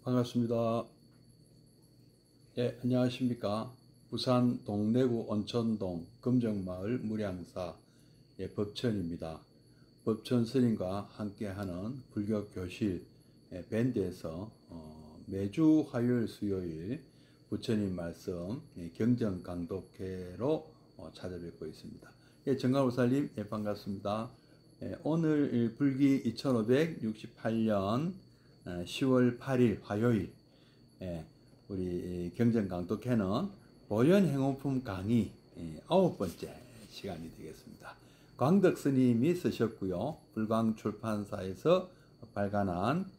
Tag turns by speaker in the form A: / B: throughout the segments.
A: 반갑습니다. 예, 안녕하십니까. 부산 동래구 온천동 금정마을 무량사 법천입니다. 법천 스님과 함께하는 불교 교실 밴드에서 매주 화요일 수요일 부처님 말씀 경전 강독회로 찾아뵙고 있습니다. 예, 정강우살님 반갑습니다. 오늘 불기 2568년 10월 8일 화요일 우리 경전 강독회는 보현행원품 강의 9번째 시간이 되겠습니다. 광덕 스님이 쓰셨고요. 불광출판사에서 발간한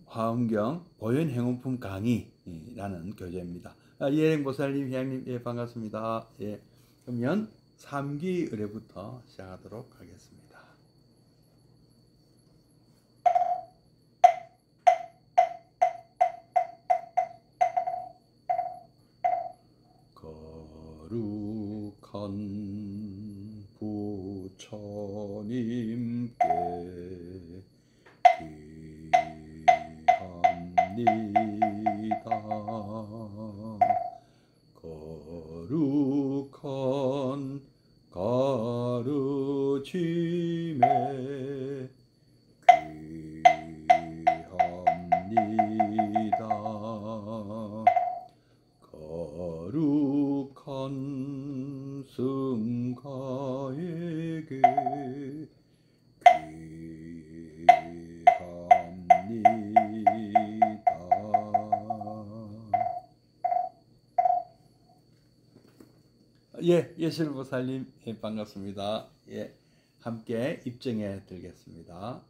A: 화엄경 보현행원품 강의라는 교재입니다. 예행보살님, 회장님 반갑습니다. 예, 그러면 3기 의뢰부터 시작하도록 하겠습니다. 거룩한 부처님께 기합니다. 거룩한 가르침에 귀합니다. 거룩한 승가에게 귀합니다. 예, 예실보살님 반갑습니다. 예, 함께 입증해 드리겠습니다.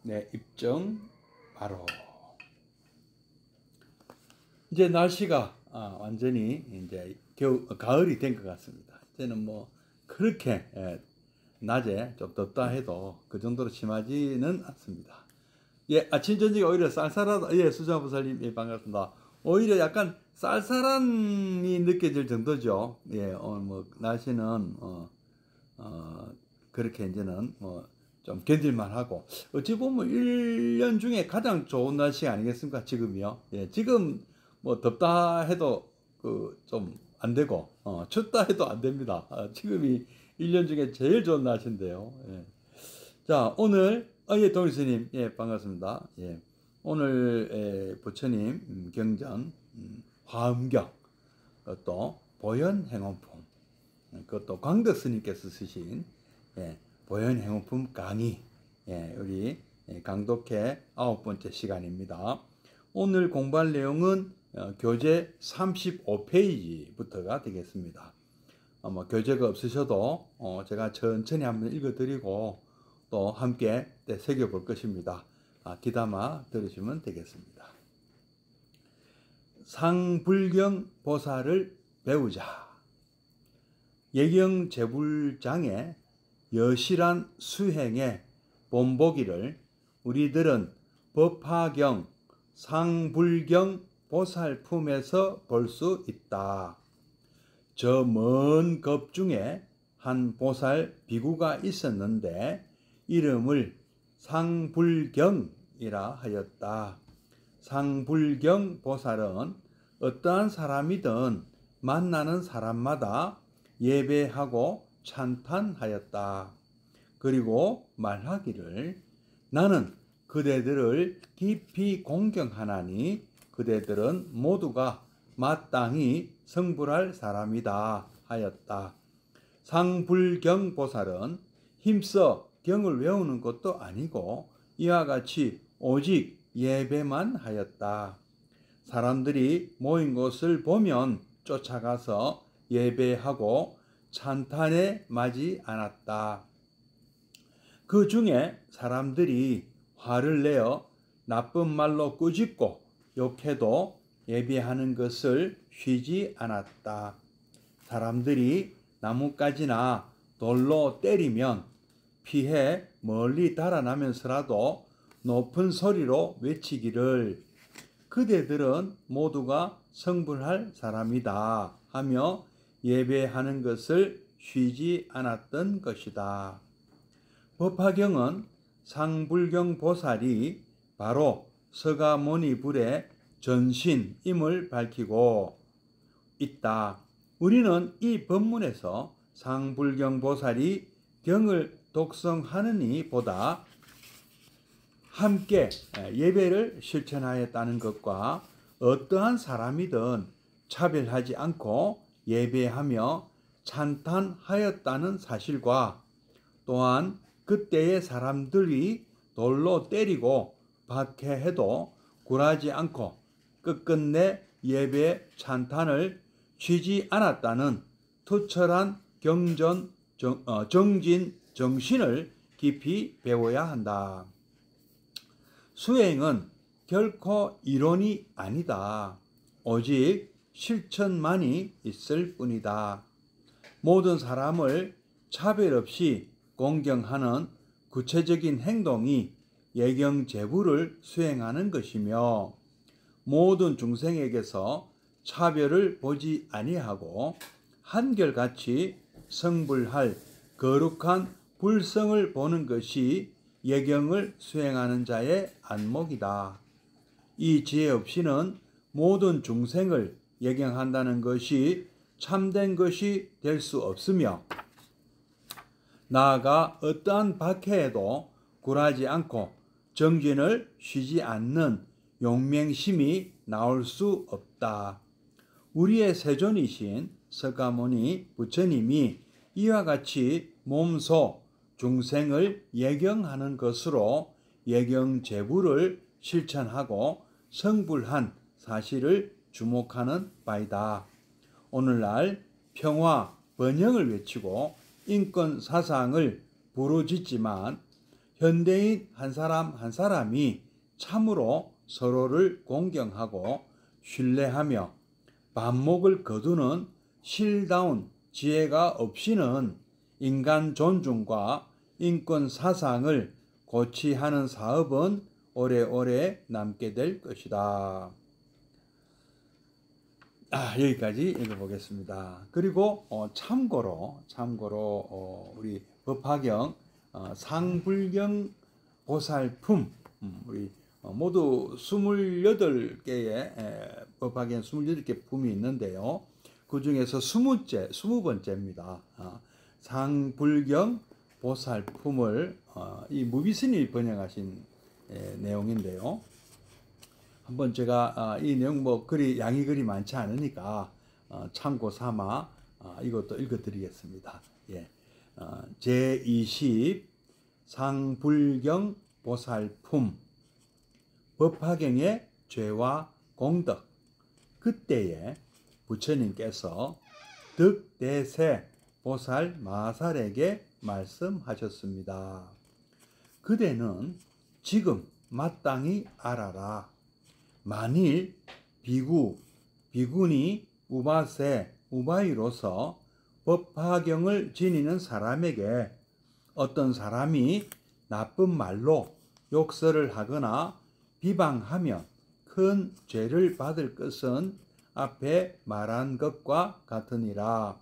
A: 네, 입증 바로. 이제 날씨가 완전히 이제 가을이 된 것 같습니다. 이제는 뭐 그렇게 낮에 좀 덥다 해도 그 정도로 심하지는 않습니다. 예, 아침 저녁이 오히려 쌀쌀하다. 예, 수자부살님 예, 반갑습니다. 오히려 약간 쌀쌀함이 느껴질 정도죠. 예, 오늘 뭐 날씨는 그렇게 이제는 뭐 좀 견딜만 하고, 어찌 보면 1년 중에 가장 좋은 날씨 아니겠습니까? 지금이요. 예, 지금 뭐 덥다 해도 그 좀 안 되고, 춥다 해도 안 됩니다. 지금이 1년 중에 제일 좋은 날씨인데요. 예. 자, 오늘, 예, 동일스님, 예, 반갑습니다. 예. 오늘, 부처님, 경전, 화엄경, 그것도 보현행원품, 그것도 광덕스님께서 쓰신, 예, 보현행원품 강의, 예, 우리 강독회 9번째 시간입니다. 오늘 공부할 내용은 교재 35페이지부터가 되겠습니다. 뭐 교재가 없으셔도 제가 천천히 한번 읽어드리고 또 함께 새겨볼 것입니다. 귀담아 들으시면 되겠습니다. 상불경 보살을 배우자. 예경제불장의 여실한 수행의 본보기를 우리들은 법화경 상불경 보살품에서 볼 수 있다. 저 먼 겁 중에 한 보살 비구가 있었는데 이름을 상불경이라 하였다. 상불경 보살은 어떠한 사람이든 만나는 사람마다 예배하고 찬탄하였다. 그리고 말하기를 나는 그대들을 깊이 공경하나니 그대들은 모두가 마땅히 성불할 사람이다 하였다. 상불경 보살은 힘써 경을 외우는 것도 아니고 이와 같이 오직 예배만 하였다. 사람들이 모인 것을 보면 쫓아가서 예배하고 찬탄에 마지 않았다. 그 중에 사람들이 화를 내어 나쁜 말로 꾸짖고 욕해도 예배하는 것을 쉬지 않았다. 사람들이 나뭇가지나 돌로 때리면 피해 멀리 달아나면서라도 높은 소리로 외치기를 그대들은 모두가 성불할 사람이다 하며 예배하는 것을 쉬지 않았던 것이다. 법화경은 상불경 보살이 바로 서가모니불의 전신임을 밝히고 있다. 우리는 이 법문에서 상불경 보살이 경을 독성하느니 보다 함께 예배를 실천하였다는 것과 어떠한 사람이든 차별하지 않고 예배하며 찬탄하였다는 사실과 또한 그때의 사람들이 돌로 때리고 박해해도 굴하지 않고 끝끝내 예배 찬탄을 쉬지 않았다는 투철한 정진 정신을 깊이 배워야 한다. 수행은 결코 이론이 아니다. 오직 실천만이 있을 뿐이다. 모든 사람을 차별 없이 공경하는 구체적인 행동이 예경제부를 수행하는 것이며 모든 중생에게서 차별을 보지 아니하고 한결같이 성불할 거룩한 불성을 보는 것이 예경을 수행하는 자의 안목이다. 이 지혜 없이는 모든 중생을 예경한다는 것이 참된 것이 될 수 없으며 나아가 어떠한 박해에도 굴하지 않고 정진을 쉬지 않는 용맹심이 나올 수 없다. 우리의 세존이신 서가모니 부처님이 이와 같이 몸소 중생을 예경하는 것으로 예경제부를 실천하고 성불한 사실을 주목하는 바이다. 오늘날 평화, 번영을 외치고 인권 사상을 부르짖지만 현대인 한 사람 한 사람이 참으로 서로를 공경하고 신뢰하며 반목을 거두는 실다운 지혜가 없이는 인간 존중과 인권 사상을 고취하는 사업은 오래오래 남게 될 것이다. 여기까지 읽어보겠습니다. 그리고 참고로 우리 법화경 상불경 보살품 우리 모두 28개의 법화경 28개 품이 있는데요. 그 중에서 20번째입니다. 상불경 보살품을 이 무비스님이 번역하신 내용인데요. 한번 제가 이 내용 양이 그리 많지 않으니까 참고 삼아 이것도 읽어드리겠습니다. 제20 상불경 보살품 법화경의 죄와 공덕. 그때에 부처님께서 득대세 보살 마살에게 말씀하셨습니다. 그대는 지금 마땅히 알아라. 만일 비구니 우바세 우바이로서 법화경을 지니는 사람에게 어떤 사람이 나쁜 말로 욕설을 하거나 비방하면 큰 죄를 받을 것은 앞에 말한 것과 같으니라.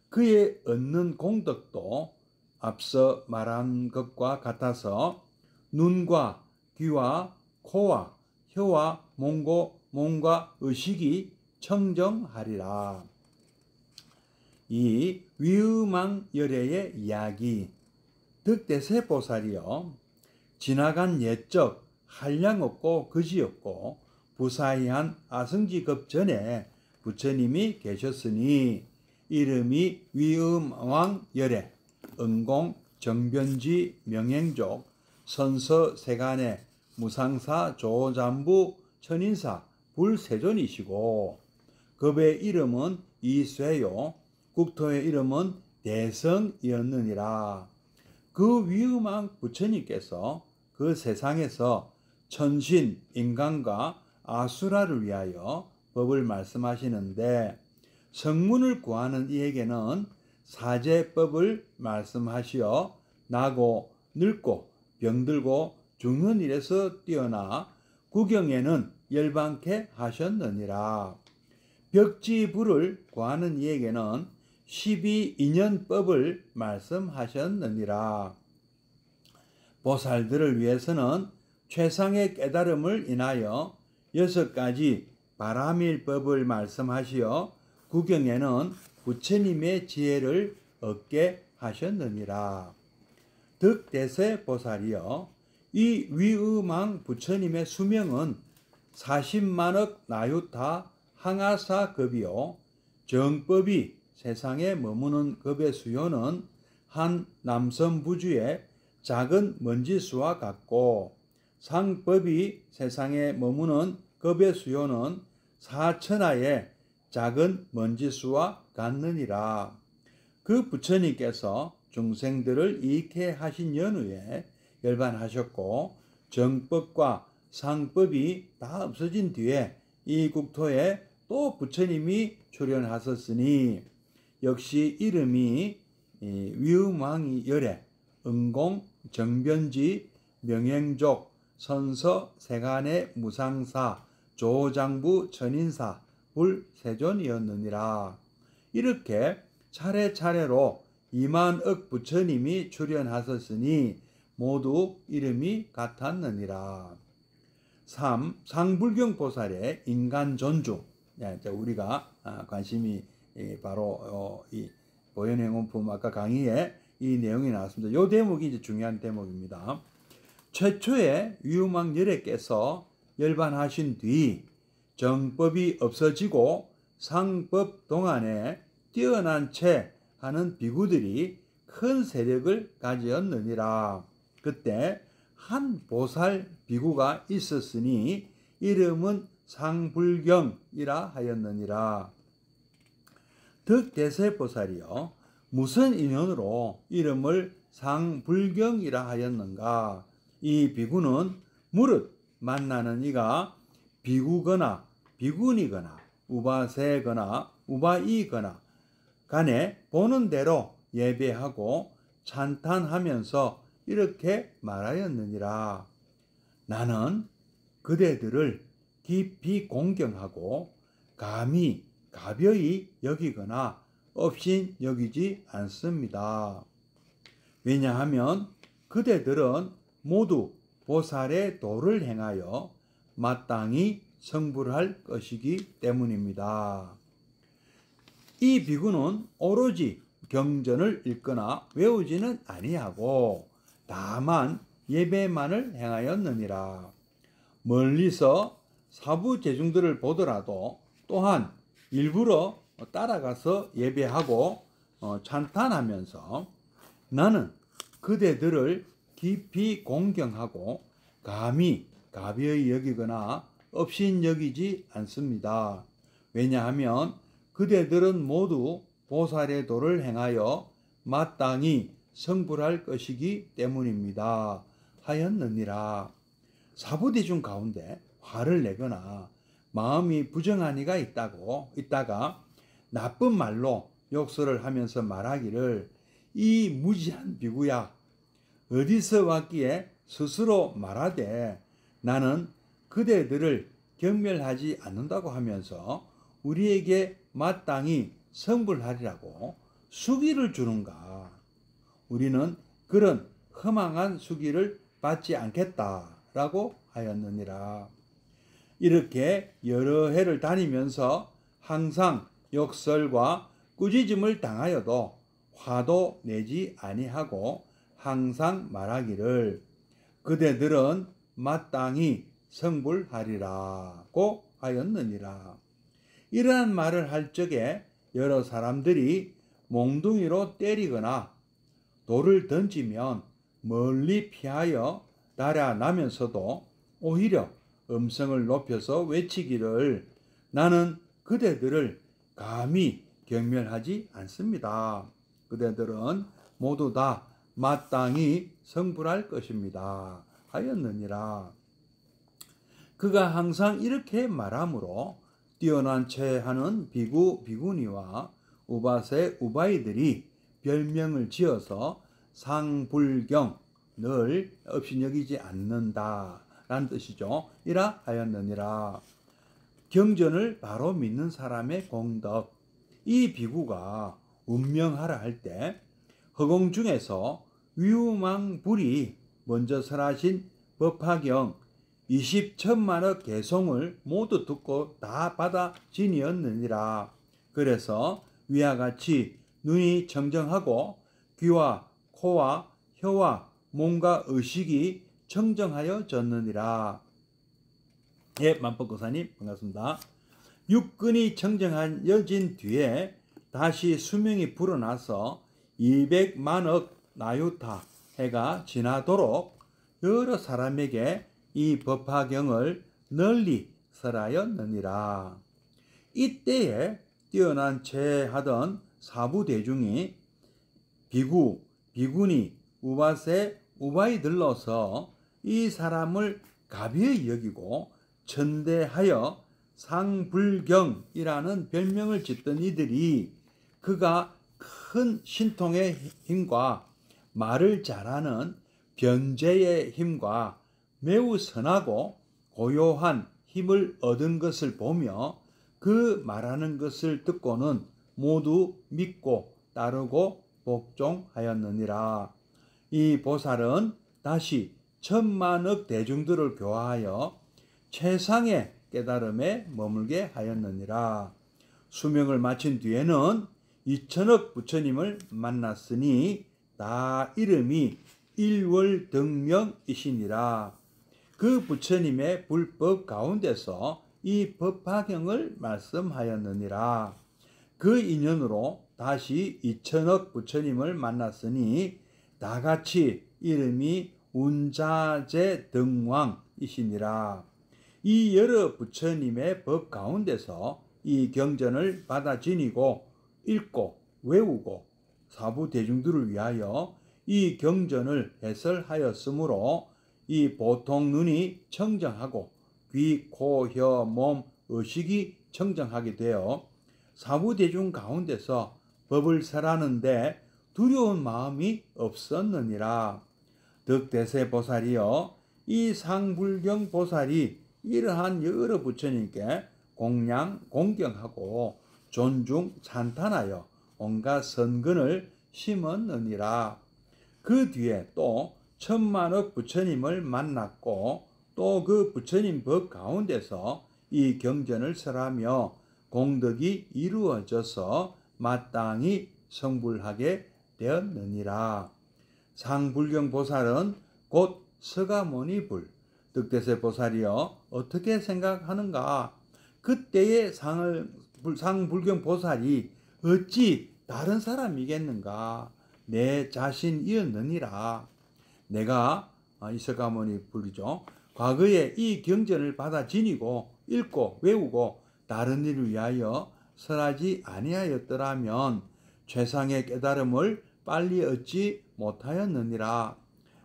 A: 그의 얻는 공덕도 앞서 말한 것과 같아서 눈과 귀와 코와 혀와 몸과 의식이 청정하리라. 이 위음왕열애의 이야기. 득대세 보살이여 지나간 옛적 한량없고 거지없고 부사이한 아승지급 전에 부처님이 계셨으니 이름이 위음왕열애 은공 정변지 명행족 선서 세간의 무상사 조잠부 천인사 불세존이시고 급의 이름은 이쇠요 국토의 이름은 대성이었느니라. 그 위음왕 부처님께서 그 세상에서 천신 인간과 아수라를 위하여 법을 말씀하시는데 성문을 구하는 이에게는 사제법을 말씀하시어 나고 늙고 병들고 죽는 일에서 뛰어나 구경에는 열방케 하셨느니라. 벽지불을 구하는 이에게는 12인연법을 말씀하셨느니라. 보살들을 위해서는 최상의 깨달음을 인하여 6가지 바라밀법을 말씀하시어 구경에는 부처님의 지혜를 얻게 하셨느니라. 득대세 보살이여, 이 위의망 부처님의 수명은 40만억 나유타 항아사급이요, 정법이 세상에 머무는 급의 수요는 한 남선부주의 작은 먼지수와 같고, 상법이 세상에 머무는 급의 수요는 사천하의 작은 먼지수와 같느니라. 그 부처님께서 중생들을 이익해 하신 연후에 열반하셨고, 정법과 상법이 다 없어진 뒤에 이 국토에 또 부처님이 출현하셨으니, 역시 이름이 위음왕이 열애, 은공, 정변지, 명행족, 선서, 세간의 무상사, 조장부, 천인사, 불세존이었느니라. 이렇게 차례차례로 2만억 부처님이 출현하셨으니 모두 이름이 같았느니라. 3. 상불경보살의 인간 존중. 우리가 관심이 바로 이 보현행원품 아까 강의에 이 내용이 나왔습니다. 이 대목이 이제 중요한 대목입니다. 최초에 위음왕 열애께서 열반하신 뒤 정법이 없어지고 상법 동안에 뛰어난 채 하는 비구들이 큰 세력을 가지었느니라. 그때 한 보살 비구가 있었으니 이름은 상불경이라 하였느니라. 득대세보살이여, 무슨 인연으로 이름을 상불경이라 하였는가? 이 비구는 무릇 만나는 이가 비구거나 비군이거나 우바세거나 우바이거나 간에 보는 대로 예배하고 찬탄하면서 이렇게 말하였느니라. 나는 그대들을 깊이 공경하고 감히 가벼이 여기거나 업신 여기지 않습니다. 왜냐하면 그대들은 모두 보살의 도를 행하여 마땅히 성불할 것이기 때문입니다. 이 비구는 오로지 경전을 읽거나 외우지는 아니하고 다만 예배만을 행하였느니라. 멀리서 사부제중들을 보더라도 또한 일부러 따라가서 예배하고 찬탄하면서 나는 그대들을 깊이 공경하고 감히 가벼이 여기거나 업신 여기지 않습니다. 왜냐하면 그대들은 모두 보살의 도를 행하여 마땅히 성불할 것이기 때문입니다. 하였느니라. 사부대중 가운데 화를 내거나 마음이 부정한 이가 있다가 나쁜 말로 욕설을 하면서 말하기를 이 무지한 비구야, 어디서 왔기에 스스로 말하되 나는 그대들을 경멸하지 않는다고 하면서 우리에게 마땅히 성불하리라고 수기를 주는가? 우리는 그런 허망한 수기를 받지 않겠다라고 하였느니라. 이렇게 여러 해를 다니면서 항상 욕설과 꾸짖음을 당하여도 화도 내지 아니하고 항상 말하기를 그대들은 마땅히 성불하리라고 하였느니라. 이러한 말을 할 적에 여러 사람들이 몽둥이로 때리거나 돌을 던지면 멀리 피하여 달아나면서도 오히려 음성을 높여서 외치기를 나는 그대들을 감히 경멸하지 않습니다. 그대들은 모두 다 마땅히 성불할 것입니다. 하였느니라. 그가 항상 이렇게 말하므로 뛰어난 체하는 비구, 비구니와 우바세, 우바이들이 별명을 지어서 상불경, 늘 업신여기지 않는다 라는 뜻이죠. 이라 하였느니라. 경전을 바로 믿는 사람의 공덕. 이 비구가 운명하라 할 때 허공 중에서 위우망불이 먼저 설하신 법화경 20천만억 개송을 모두 듣고 다 받아 지니었느니라. 그래서 위와 같이 눈이 청정하고 귀와 코와 혀와 몸과 의식이 청정하여졌느니라. 예, 만법고사님 반갑습니다. 육근이 청정하여진 뒤에 다시 수명이 불어나서 200만억 나유타 해가 지나도록 여러 사람에게 이 법화경을 널리 설하였느니라. 이때에 뛰어난 체하던 사부대중이 비구, 비구니, 우바세, 우바이들로서 이 사람을 가벼이 여기고 천대하여 상불경이라는 별명을 짓던 이들이 그가 큰 신통의 힘과 말을 잘하는 변제의 힘과 매우 선하고 고요한 힘을 얻은 것을 보며 그 말하는 것을 듣고는 모두 믿고 따르고 복종하였느니라. 이 보살은 다시 천만억 대중들을 교화하여 최상의 깨달음에 머물게 하였느니라. 수명을 마친 뒤에는 2천억 부처님을 만났으니 다 이름이 일월등명이시니라. 그 부처님의 불법 가운데서 이 법화경을 말씀하였느니라. 그 인연으로 다시 2천억 부처님을 만났으니 다같이 이름이 운자제 등왕이시니라. 이 여러 부처님의 법 가운데서 이 경전을 받아 지니고 읽고 외우고 사부 대중들을 위하여 이 경전을 해설하였으므로 이 보통 눈이 청정하고 귀, 코, 혀, 몸, 의식이 청정하게 되어 사부 대중 가운데서 법을 설하는데 두려운 마음이 없었느니라. 득대세 보살이여, 이 상불경 보살이 이러한 여러 부처님께 공양 공경하고 존중 찬탄하여 온갖 선근을 심었느니라. 그 뒤에 또 천만억 부처님을 만났고 또 그 부처님 법 가운데서 이 경전을 설하며 공덕이 이루어져서 마땅히 성불하게 되었느니라. 상불경 보살은 곧 서가모니불, 득대세 보살이여 어떻게 생각하는가? 그때의 상불경 보살이 어찌 다른 사람이겠는가? 내 자신이었느니라. 내가 이 서가모니불이죠. 과거에 이 경전을 받아 지니고 읽고 외우고 다른 일을 위하여 설하지 아니하였더라면 최상의 깨달음을 빨리 얻지 못하였느니라.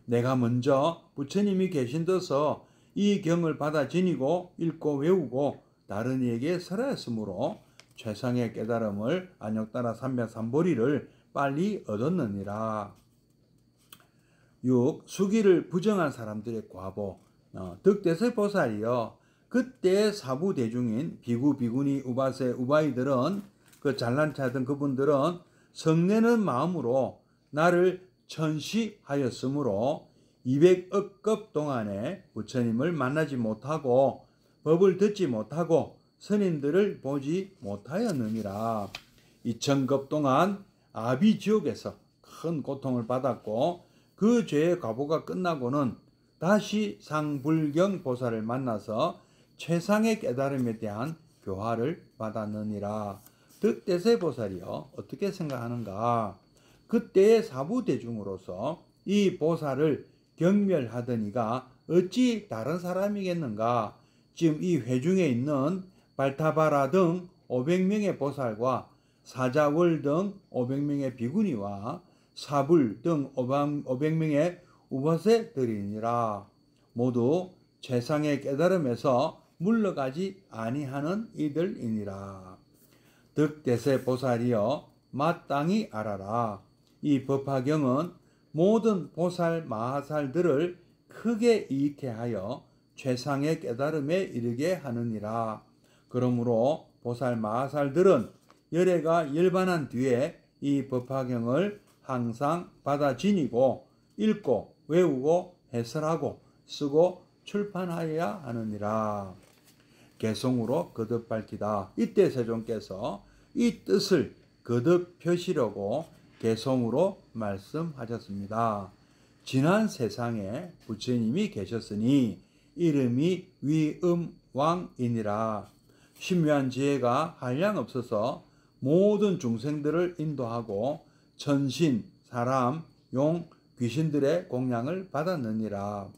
A: 내가 먼저 부처님이 계신 데서 이 경을 받아 지니고 읽고 외우고 다른 이에게 설하였으므로 최상의 깨달음을 안욕따라 303보리를 빨리 얻었느니라. 6. 수기를 부정한 사람들의 과보. 득대세 보살이여, 그때 사부 대중인 비구, 비구니, 우바세, 우바이들은 그 잘난 차던 그분들은 성내는 마음으로 나를 천시하였으므로 200억 급 동안에 부처님을 만나지 못하고 법을 듣지 못하고 스님들을 보지 못하였느니라. 2000급 동안 아비지옥에서 큰 고통을 받았고 그 죄의 과보가 끝나고는 다시 상불경 보살을 만나서 최상의 깨달음에 대한 교화를 받았느니라. 득대세 보살이요 어떻게 생각하는가? 그때의 사부대중으로서 이 보살을 경멸하더니가 어찌 다른 사람이겠는가? 지금 이 회중에 있는 발타바라 등 500명의 보살과 사자월 등 500명의 비구니와 사불 등 500명의 우바세들이니라. 모두 최상의 깨달음에서 물러가지 아니하는 이들이니라. 득대세 보살이여 마땅히 알아라. 이 법화경은 모든 보살 마하살들을 크게 이익해 하여 최상의 깨달음에 이르게 하느니라. 그러므로 보살 마하살들은 열애가 열반한 뒤에 이 법화경을 항상 받아 지니고 읽고 외우고 해설하고 쓰고 출판하여야 하느니라. 개성으로 거듭 밝히다. 이때 세존께서 이 뜻을 거듭 펴시려고 개성으로 말씀하셨습니다. 지난 세상에 부처님이 계셨으니 이름이 위음왕이니라. 신묘한 지혜가 한량없어서 모든 중생들을 인도하고 천신, 사람, 용, 귀신들의 공양을 받았느니라.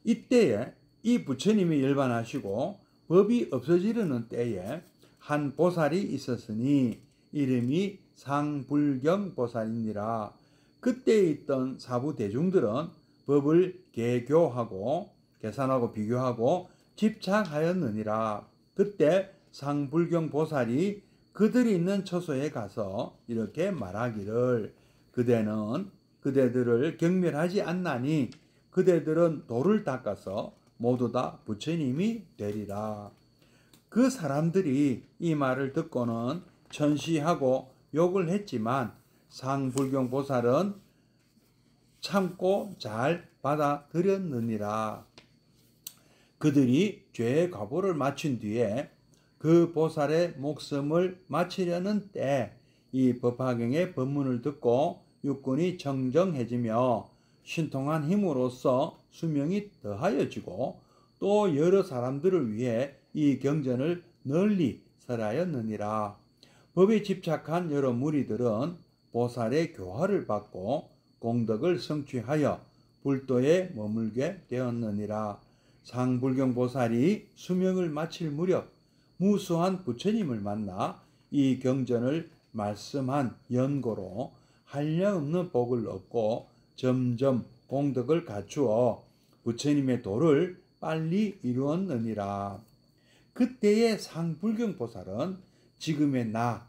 A: 이때에 이 부처님이 열반하시고 법이 없어지려는 때에 한 보살이 있었으니 이름이 상불경 보살이니라. 그때 있던 사부 대중들은 법을 개교하고 계산하고 비교하고 집착하였느니라. 그때 상불경 보살이 그들이 있는 처소에 가서 이렇게 말하기를 그대들을 경멸하지 않나니 그대들은 돌을 닦아서 모두 다 부처님이 되리라. 그 사람들이 이 말을 듣고는 천시하고 욕을 했지만 상불경 보살은 참고 잘 받아들였느니라. 그들이 죄의 과보를 마친 뒤에 그 보살의 목숨을 마치려는 때 이 법화경의 법문을 듣고 육군이 청정해지며 신통한 힘으로써 수명이 더하여지고 또 여러 사람들을 위해 이 경전을 널리 설하였느니라. 법에 집착한 여러 무리들은 보살의 교화를 받고 공덕을 성취하여 불도에 머물게 되었느니라. 상불경 보살이 수명을 마칠 무렵 무수한 부처님을 만나 이 경전을 말씀한 연고로 한량없는 복을 얻고 점점 공덕을 갖추어 부처님의 도를 빨리 이루었느니라. 그때의 상불경 보살은 지금의 나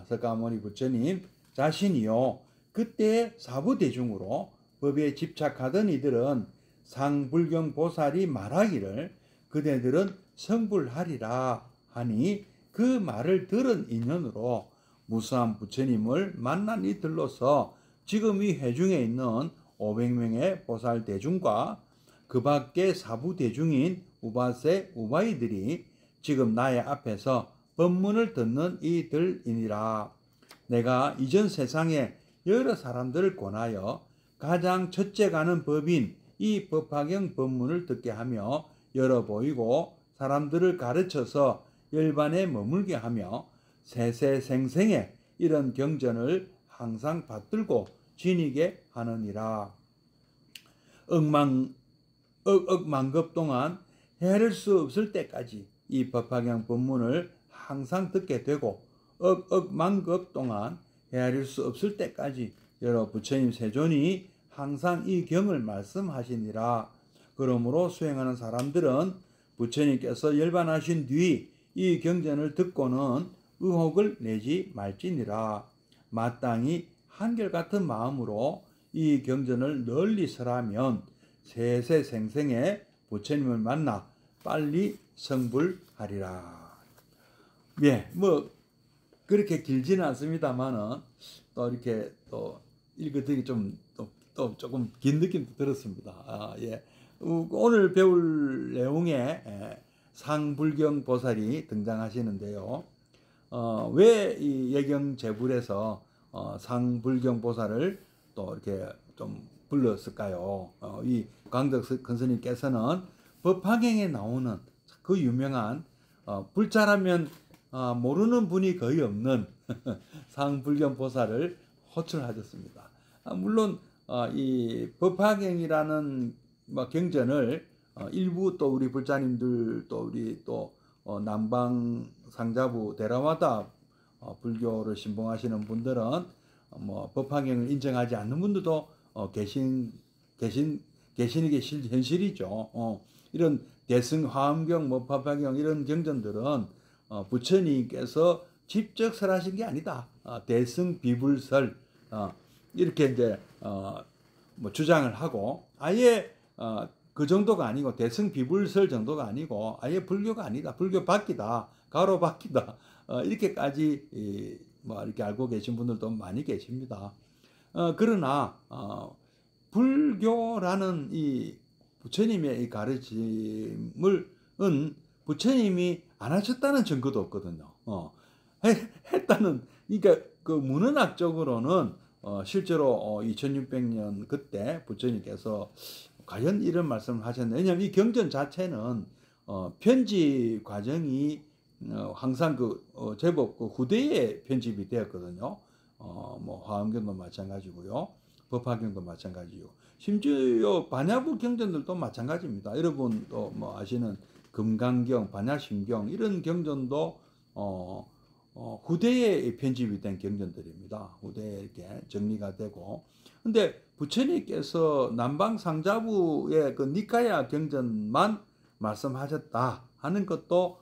A: 석가모니 부처님 자신이요 그때의 사부대중으로 법에 집착하던 이들은 상불경 보살이 말하기를 그대들은 성불하리라 하니 그 말을 들은 인연으로 무수한 부처님을 만난 이들로서 지금 이 회중에 있는 500명의 보살 대중과 그 밖의 사부 대중인 우바세 우바이들이 지금 나의 앞에서 법문을 듣는 이들이니라. 내가 이전 세상에 여러 사람들을 권하여 가장 첫째 가는 법인 이 법화경 법문을 듣게 하며 열어 보이고 사람들을 가르쳐서 열반에 머물게 하며 세세생생에 이런 경전을 항상 받들고 지니게 하느니라. 억만급 동안 헤아릴 수 없을 때까지 이 법화경 법문을 항상 듣게 되고 억만급 동안 헤아릴 수 없을 때까지 여러 부처님 세존이 항상 이 경을 말씀하시니라. 그러므로 수행하는 사람들은 부처님께서 열반하신 뒤 이 경전을 듣고는 의혹을 내지 말지니라. 마땅히 한결같은 마음으로 이 경전을 널리 설하면 세세생생에 부처님을 만나 빨리 성불하리라. 예, 뭐 그렇게 길지는 않습니다만은 또 이렇게 또 읽어드리기 또 조금 긴 느낌도 들었습니다. 예. 오늘 배울 내용에 상불경 보살이 등장하시는데요. 왜 이 예경제불에서 상불경 보살을 또 이렇게 좀 불렀을까요? 이 광덕 근스님께서는 법화경에 나오는 그 유명한 불자라면 모르는 분이 거의 없는 상불경 보살을 호출하셨습니다. 물론 이 법화경이라는 경전을 일부 또 우리 불자님들 또 우리 또 남방 상자부 대라와다 불교를 신봉하시는 분들은 뭐 법화경을 인정하지 않는 분들도 계시는 게 현실이죠. 이런 대승, 화엄경, 뭐 법화경 이런 경전들은 부처님께서 직접 설하신 게 아니다. 대승 비불설 이렇게 이제 뭐 주장을 하고 아예 그 정도가 아니고 대승 비불설 정도가 아니고 아예 불교가 아니다. 불교 밖이다. 가로 밖이다. 이렇게까지 뭐 이렇게 알고 계신 분들도 많이 계십니다. 그러나 불교라는 이 부처님의 이 가르침을 부처님이 안 하셨다는 증거도 없거든요. 했다는 그러니까 그 문헌학적으로는 실제로 2600년 그때 부처님께서 과연 이런 말씀을 하셨나? 왜냐하면 이 경전 자체는 편집 과정이 항상 제법 후대에 편집이 되었거든요. 뭐 화엄경도 마찬가지고요, 법화경도 마찬가지고, 심지어 반야부 경전들도 마찬가지입니다. 여러분도 뭐 아시는 금강경, 반야심경 이런 경전도 후대에 편집이 된 경전들입니다. 후대에 이렇게 정리가 되고. 근데 부처님께서 남방상자부의 그 니카야 경전만 말씀하셨다 하는 것도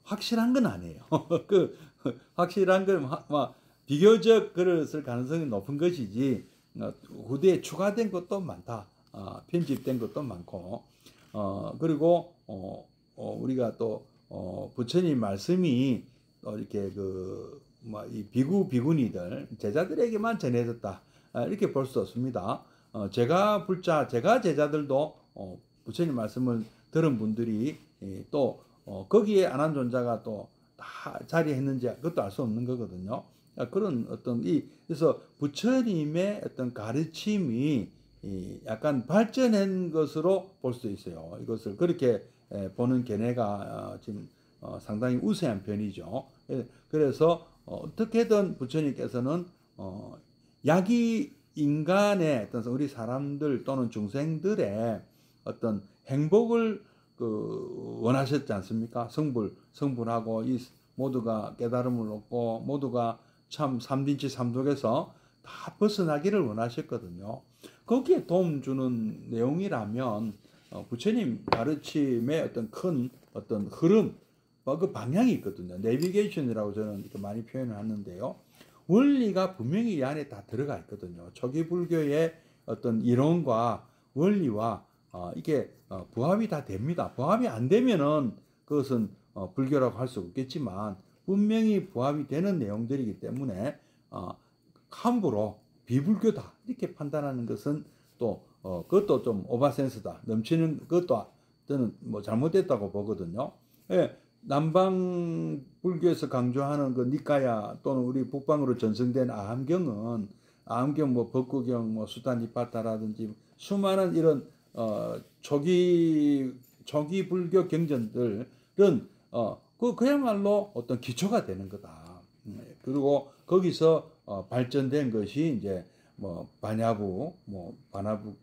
A: 확실한 건 아니에요. 그 확실한 건 비교적 그랬을 가능성이 높은 것이지 후대에 추가된 것도 많다. 편집된 것도 많고. 그리고 우리가 또 부처님 말씀이 또 이렇게 이 비구니들 제자들에게만 전해졌다. 이렇게 볼 수 없습니다. 제가 제자들도 부처님 말씀을 들은 분들이 또 거기에 안한존자가 또 다 자리했는지 그것도 알 수 없는 거거든요. 그런 그래서 부처님의 어떤 가르침이 약간 발전한 것으로 볼 수 있어요. 이것을 그렇게 보는 견해가 지금 상당히 우세한 편이죠. 그래서 어떻게든 부처님께서는 야기 인간의 어떤 우리 사람들 또는 중생들의 어떤 행복을 원하셨지 않습니까? 성불하고 이 모두가 깨달음을 얻고 모두가 참 삼진치 삼독에서 다 벗어나기를 원하셨거든요. 거기에 도움 주는 내용이라면 부처님 가르침의 어떤 큰 어떤 흐름, 그 방향이 있거든요. 내비게이션이라고 저는 이렇게 많이 표현을 하는데요. 원리가 분명히 이 안에 다 들어가 있거든요. 초기 불교의 어떤 이론과 원리와 이게 부합이 다 됩니다. 부합이 안 되면은 그것은 불교라고 할 수 없겠지만 분명히 부합이 되는 내용들이기 때문에 함부로 비불교다 이렇게 판단하는 것은 또 그것도 좀 오버센스다, 넘치는 것도 저는 뭐 잘못됐다고 보거든요. 예, 남방 불교에서 강조하는 그 니카야 또는 우리 북방으로 전승된 아함경 뭐 법구경 뭐 수타니파타라든지 수많은 이런 초기 불교 경전들은 그야말로 어떤 기초가 되는 거다. 그리고 거기서 발전된 것이 이제 뭐 반야부, 뭐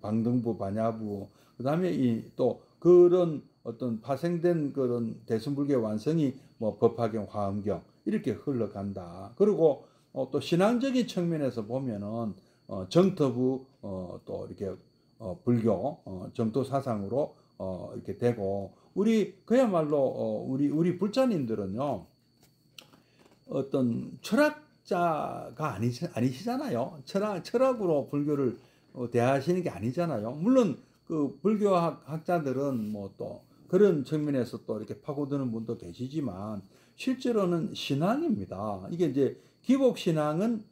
A: 방등부, 반야부, 그다음에 또 그런 어떤 파생된 그런 대승불교의 완성이 뭐 법화경, 화엄경 이렇게 흘러간다. 그리고 또 신앙적인 측면에서 보면은 정토부 또 이렇게 불교 정토 사상으로 이렇게 되고, 그야말로 우리 불자님들은요 어떤 철학자가 아니시잖아요. 철학으로 불교를 대하시는 게 아니잖아요. 물론 그 불교 학자들은 뭐 또 그런 측면에서 또 이렇게 파고드는 분도 계시지만 실제로는 신앙입니다. 이게 이제 기복신앙으로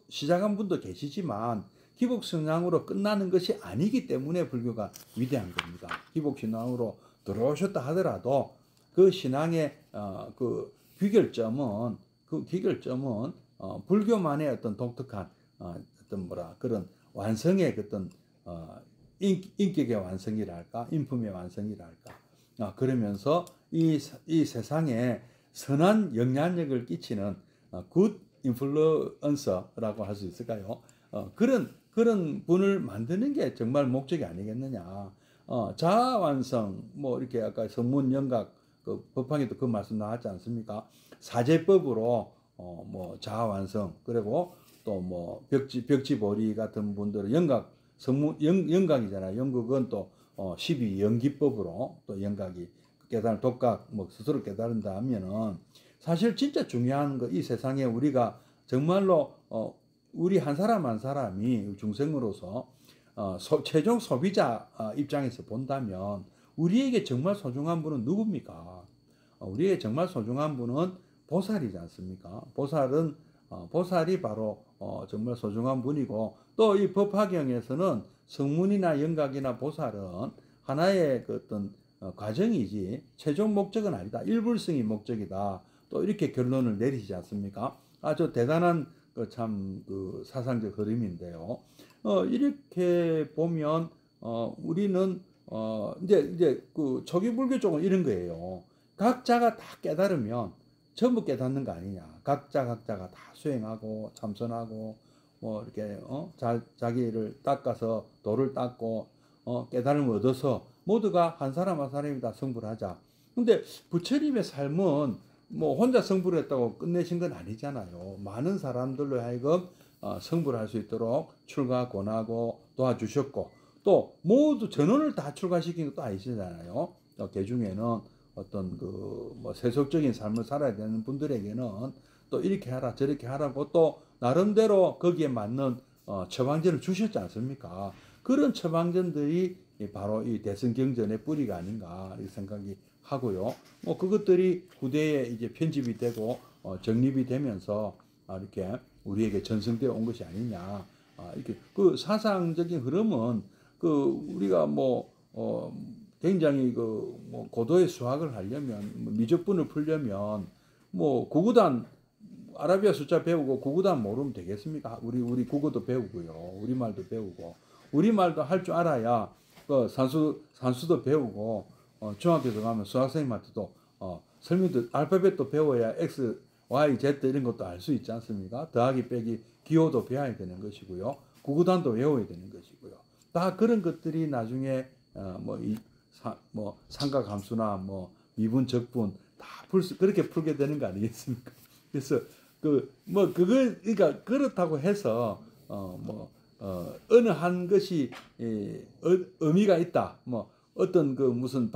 A: 시작한 분도 계시지만 기복신앙으로 끝나는 것이 아니기 때문에 불교가 위대한 겁니다. 기복신앙으로 들어오셨다 하더라도 그 신앙의 그 귀결점은 불교만의 어떤 독특한 어떤 그런 완성의 어떤 인격의 완성이랄까, 인품의 완성이랄까. 그러면서 이 세상에 선한 영향력을 끼치는 굿 인플루언서라고 할 수 있을까요? 그런 분을 만드는 게 정말 목적이 아니겠느냐. 자아 완성, 뭐 이렇게 아까 성문 영각 그 법화에도 그 말씀 나왔지 않습니까? 사제법으로 뭐 자아 완성, 그리고 또 뭐 벽지보리 같은 분들은 영각, 영각이잖아요. 영국은 또 십이연기법으로 또 영각이 깨달은 독각 뭐 스스로 깨달은다 하면은 사실 진짜 중요한 거 이 세상에 우리가 정말로 우리 한 사람 한 사람이 중생으로서 최종 소비자 입장에서 본다면 우리에게 정말 소중한 분은 누굽니까? 우리에게 정말 소중한 분은 보살이지 않습니까? 보살이 바로 정말 소중한 분이고 또 이 법화경에서는 성문이나 영각이나 보살은 하나의 그 어떤 과정이지 최종 목적은 아니다. 일불성이 목적이다. 또 이렇게 결론을 내리시지 않습니까? 아주 대단한 그 사상적 흐름인데요. 이렇게 보면 우리는 이제 그 초기 불교 쪽은 이런 거예요. 각자가 다 깨달으면 전부 깨닫는 거 아니냐. 각자가 다 수행하고 참선하고 뭐 이렇게 자기를 닦아서 도를 닦고 깨달음을 얻어서 모두가 한 사람 한 사람이 다 성불을 하자. 근데 부처님의 삶은 뭐 혼자 성불을 했다고 끝내신 건 아니잖아요. 많은 사람들로 하여금 성불할 수 있도록 출가 권하고 도와주셨고 또 모두 전원을 다 출가시킨 것도 아니시잖아요. 그 중에는 어떤 뭐 세속적인 삶을 살아야 되는 분들에게는 또 이렇게 하라 저렇게 하라고 또 나름대로 거기에 맞는 처방전을 주셨지 않습니까? 그런 처방전들이 바로 이 대승경전의 뿌리가 아닌가 이렇게 생각이 하고요. 뭐 그것들이 후대에 이제 편집이 되고 정립이 되면서 이렇게 우리에게 전승되어 온 것이 아니냐. 이렇게 그 사상적인 흐름은 그 우리가 굉장히 뭐 고도의 수학을 하려면 미적분을 풀려면 뭐 구구단 아라비아 숫자 배우고 구구단 모르면 되겠습니까? 우리 국어도 배우고요. 우리말도 배우고 우리말도 할 줄 알아야 그 산수도 배우고 중학교도 가면 수학생님한테도 설명도 알파벳도 배워야 X, Y, Z 이런 것도 알 수 있지 않습니까? 더하기 빼기 기호도 배워야 되는 것이고요. 구구단도 외워야 되는 것이고요. 다 그런 것들이 나중에 삼각함수나 뭐 미분 적분 다 그렇게 풀게 되는 거 아니겠습니까? 그래서 그러니까 그렇다고 해서 어느 한 것이 의미가 있다. 어떤 무슨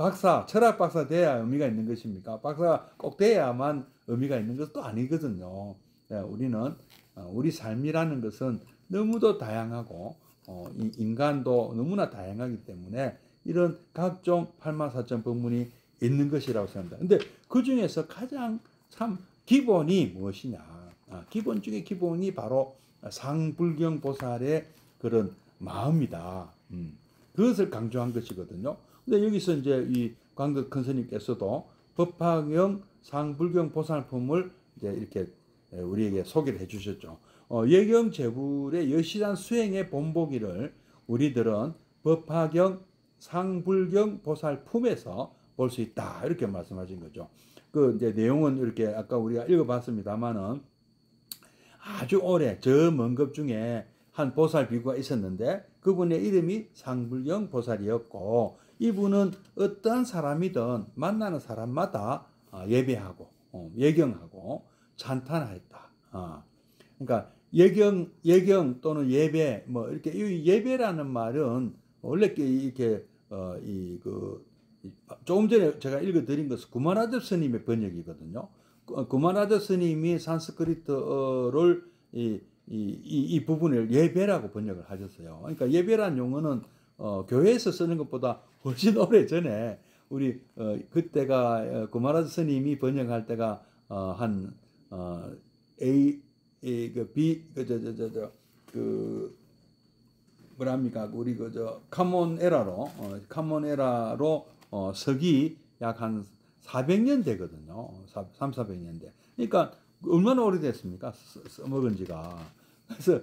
A: 철학 박사 돼야 의미가 있는 것입니까? 박사가 꼭 돼야만 의미가 있는 것도 아니거든요. 우리는 우리 삶이라는 것은 너무도 다양하고 이 인간도 너무나 다양하기 때문에 이런 각종 84,000 법문이 있는 것이라고 생각합니다. 근데 그 중에서 가장 참 기본이 무엇이냐? 기본 중에 기본이 바로 상불경 보살의 그런 마음이다. 그것을 강조한 것이거든요. 근데 여기서 이제 이 광덕 큰 스님께서도 법화경 상불경 보살품을 이제 이렇게 우리에게 소개를 해주셨죠. 예경 제불의 여시단 수행의 본보기를 우리들은 법화경 상불경 보살품에서 볼 수 있다 이렇게 말씀하신 거죠. 그 이제 내용은 이렇게 아까 우리가 읽어봤습니다만은 아주 오래 저 먼 급 중에 한 보살 비구가 있었는데 그분의 이름이 상불경 보살이었고 이분은 어떤 사람이든 만나는 사람마다 예배하고 예경하고 찬탄하였다. 그러니까 예경 또는 예배 뭐 이렇게 이 예배라는 말은 원래 이렇게 조금 전에 제가 읽어드린 것은 구마라자 스님의 번역이거든요. 구마라자 스님이 산스크리트어를 이 부분을 예배라고 번역을 하셨어요. 그러니까 예배라는 용어는 교회에서 쓰는 것보다 훨씬 오래 전에 우리 그때가 구마라자 스님이 번역할 때가 한 뭐랍니까 우리 카몬 에라로 서기 약 한 400년 되거든요. 300~400년 돼. 그러니까 얼마나 오래됐습니까? 써먹은 지가. 그래서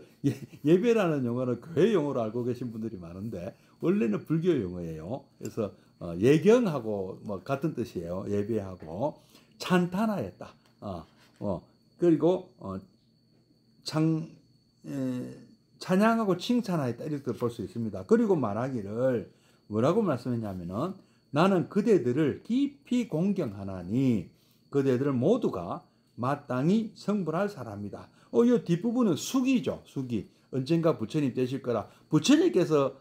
A: 예배라는 용어는 교회 용어로 알고 계신 분들이 많은데 원래는 불교 용어예요. 그래서 예경하고 뭐 같은 뜻이에요. 예배하고 찬탄하였다. 그리고 찬양하고 칭찬하였다 이렇게 볼 수 있습니다. 그리고 말하기를 뭐라고 말씀했냐면은 나는 그대들을 깊이 공경하나니 그대들 모두가 마땅히 성불할 사람이다. 이 뒷부분은 수기죠. 수기. 언젠가 부처님 되실 거라. 부처님께서